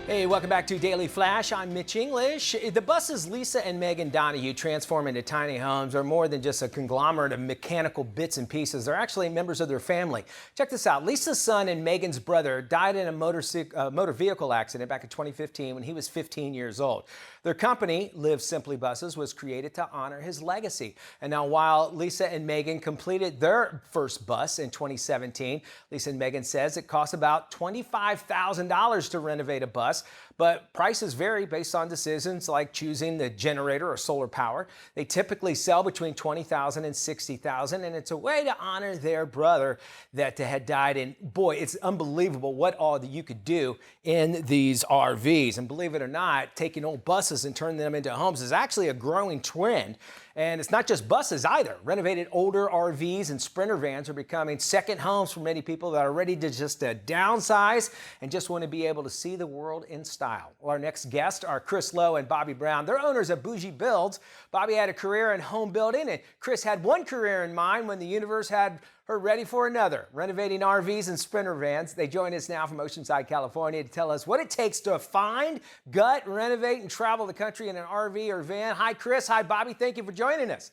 Hey, welcome back to Daily Flash. I'm Mitch English. The buses Lisa and Megan Donahue transform into tiny homes are more than just a conglomerate of mechanical bits and pieces. They're actually members of their family. Check this out. Lisa's son and Megan's brother died in a motor vehicle accident back in 2015 when he was 15 years old. Their company, Live Simply Buses, was created to honor his legacy. And now while Lisa and Megan completed their first bus in 2017, Lisa and Megan says it costs about $25,000 to renovate a bus. But prices vary based on decisions like choosing the generator or solar power. They typically sell between $20,000 and $60,000, and it's a way to honor their brother that had died. And boy, it's unbelievable what all that you could do in these RVs. And believe it or not, taking old buses and turning them into homes is actually a growing trend. And it's not just buses either. Renovated older RVs and Sprinter vans are becoming second homes for many people that are ready to just downsize and just want to be able to see the world in style. Well, our next guests are Chris Lowe and Bobby Brown. They're owners of Bougie Builds. Bobby had a career in home building, and Chris had one career in mind when the universe had her ready for another, renovating RVs and Sprinter vans. They join us now from Oceanside, California to tell us what it takes to find, gut, renovate, and travel the country in an RV or van. Hi, Chris. Hi, Bobby. Thank you for joining us.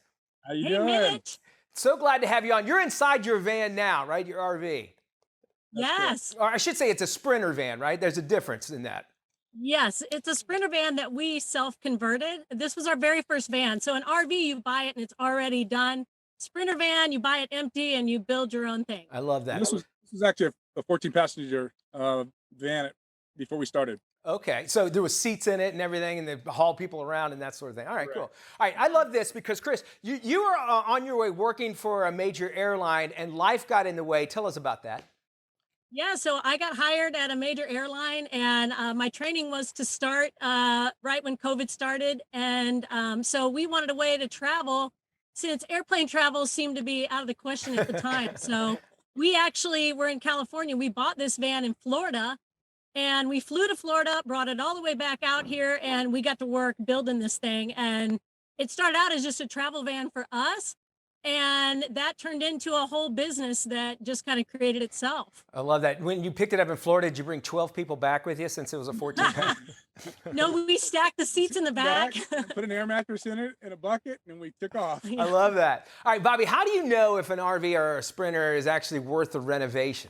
How you doing? Mitch. So glad to have you on. You're inside your van now, right? Your RV. Yes. Or I should say it's a Sprinter van, right? There's a difference in that. Yes, it's a Sprinter van that we self-converted. This was our very first van. So an RV, you buy it and it's already done. Sprinter van, you buy it empty and you build your own thing. I love that. This was actually a 14-passenger van before we started. Okay, so there was seats in it and everything, and they haul people around and that sort of thing. All right, Correct. cool. All right, I love this because, Chris, you were on your way working for a major airline, and life got in the way. Tell us about that. Yeah, so I got hired at a major airline, and my training was to start right when COVID started. And so we wanted a way to travel since airplane travel seemed to be out of the question at the time. So we actually were in California. We bought this van in Florida, and we flew to Florida, brought it all the way back out here, and we got to work building this thing. And it started out as just a travel van for us. And that turned into a whole business that just kind of created itself. I love that. When you picked it up in Florida, did you bring 12 people back with you since it was a 14-pound? No, we stacked the seats in the back. Put an air mattress in it in a bucket, and we took off. I love that. All right, Bobby, how do you know if an RV or a Sprinter is actually worth the renovation?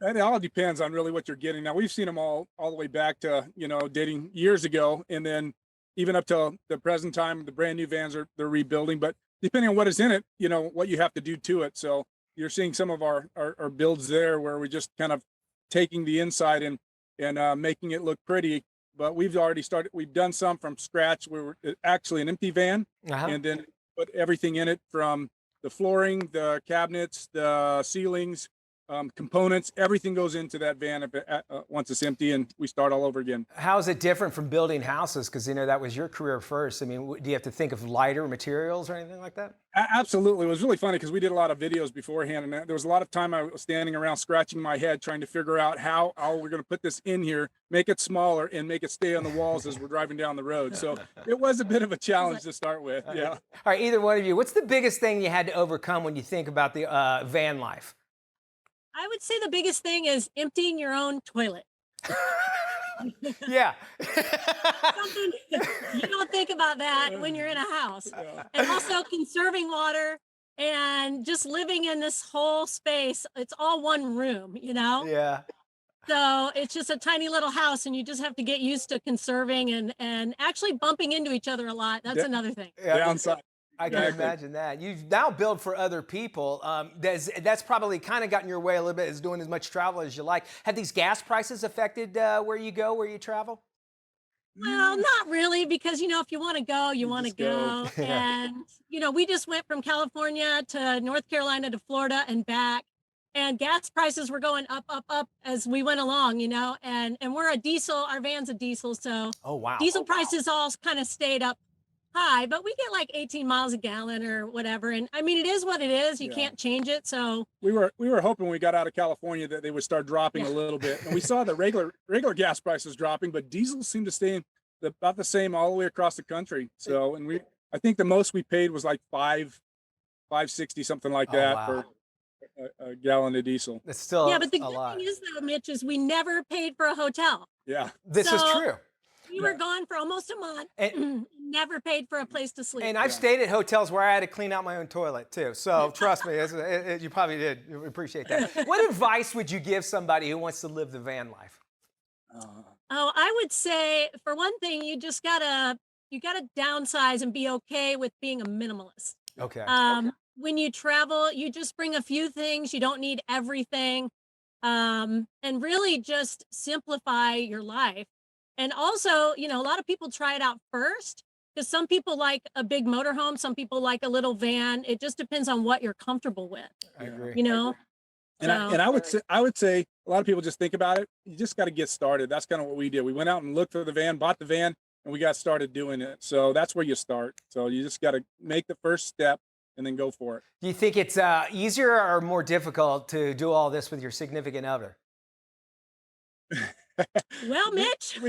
And it all depends on really what you're getting. Now, we've seen them all the way back to, dating years ago, and then even up to the present time, the brand new vans they're rebuilding. But depending on what is in it, what you have to do to it. So you're seeing some of our builds there where we're just kind of taking the inside and making it look pretty. But we've already started. We've done some from scratch. We were actually an empty van, and then put everything in it from the flooring, the cabinets, the ceilings, components. Everything goes into that van once it's empty, and we start all over again. How is it different from building houses? Because, that was your career first. I mean, do you have to think of lighter materials or anything like that? Absolutely. It was really funny because we did a lot of videos beforehand, and there was a lot of time I was standing around scratching my head trying to figure out how we're going to put this in here, make it smaller, and make it stay on the walls as we're driving down the road. So it was a bit of a challenge to start with. Yeah. All right, either one of you, what's the biggest thing you had to overcome when you think about the van life? I would say the biggest thing is emptying your own toilet. Yeah. Something you don't think about that when you're in a house. Yeah. And also conserving water and just living in this whole space. It's all one room, Yeah. So it's just a tiny little house, and you just have to get used to conserving and actually bumping into each other a lot. That's another thing. Yeah. Downside. I can imagine that. You've now built for other people. That's probably kind of gotten your way a little bit, is doing as much travel as you like. Have these gas prices affected where you go, where you travel? Well, not really, because, if you want to go, you want to go. Yeah. And, we just went from California to North Carolina to Florida and back. And gas prices were going up, up, up as we went along, and we're a diesel, our van's a diesel. So Oh, wow. diesel prices all kind of stayed up high, but we get like 18 miles a gallon or whatever. And I mean, it is what it is. You can't change it. So We were hoping when we got out of California that they would start dropping a little bit, and we saw the regular gas prices dropping, but diesel seemed to stay about the same all the way across the country. So, I think the most we paid was like $5.60, something like that. Wow. a gallon of diesel. It's still Yeah, but the a good lot. thing is though, Mitch, is we never paid for a hotel. Yeah. This is So- true. We were gone for almost a month, And- never paid for a place to sleep. And I've stayed at hotels where I had to clean out my own toilet too. So trust me, you probably did. We appreciate that. What advice would you give somebody who wants to live the van life? Oh, I would say for one thing, you gotta downsize and be okay with being a minimalist. Okay. When you travel, you just bring a few things. You don't need everything. And really just simplify your life. And also, you know, a lot of people try it out first because some people like a big motorhome, some people like a little van. It just depends on what you're comfortable with, I agree. you know? And I would say a lot of people just think about it. You just got to get started. That's kind of what we did. We went out and looked for the van, bought the van, and we got started doing it. So that's where you start. So you just got to make the first step and then go for it. Do you think it's easier or more difficult to do all this with your significant other? Well, Mitch,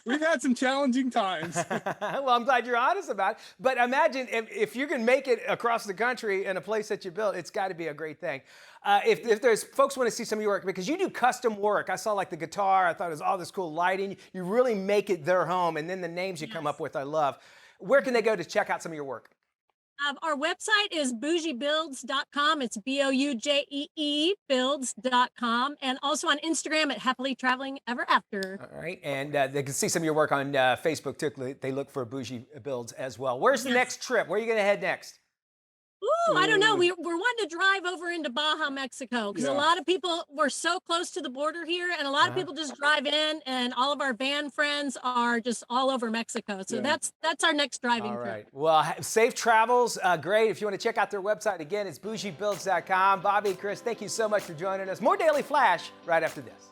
We've had some challenging times. Well, I'm glad you're honest about it. But imagine if you can make it across the country in a place that you built, it's got to be a great thing. If there's folks want to see some of your work, because you do custom work. I saw like the guitar. I thought it was all this cool lighting. You really make it their home. And then the names you come up with, I love. Where can they go to check out some of your work? our website is bougiebuilds.com. It's BOUJEE builds.com. And also on Instagram at Happily Traveling Ever After. All right. And they can see some of your work on Facebook too. They look for Bougie Builds as well. Where's the next trip? Where are you going to head next? Ooh, I don't know. We're wanting to drive over into Baja, Mexico, because a lot of people, we're so close to the border here, and a lot of people just drive in, and all of our band friends are just all over Mexico. So that's our next driving All trip. right. Well, safe travels. Great. If you want to check out their website again, it's bougiebuilds.com. Bobby, Chris, thank you so much for joining us. More Daily Flash right after this.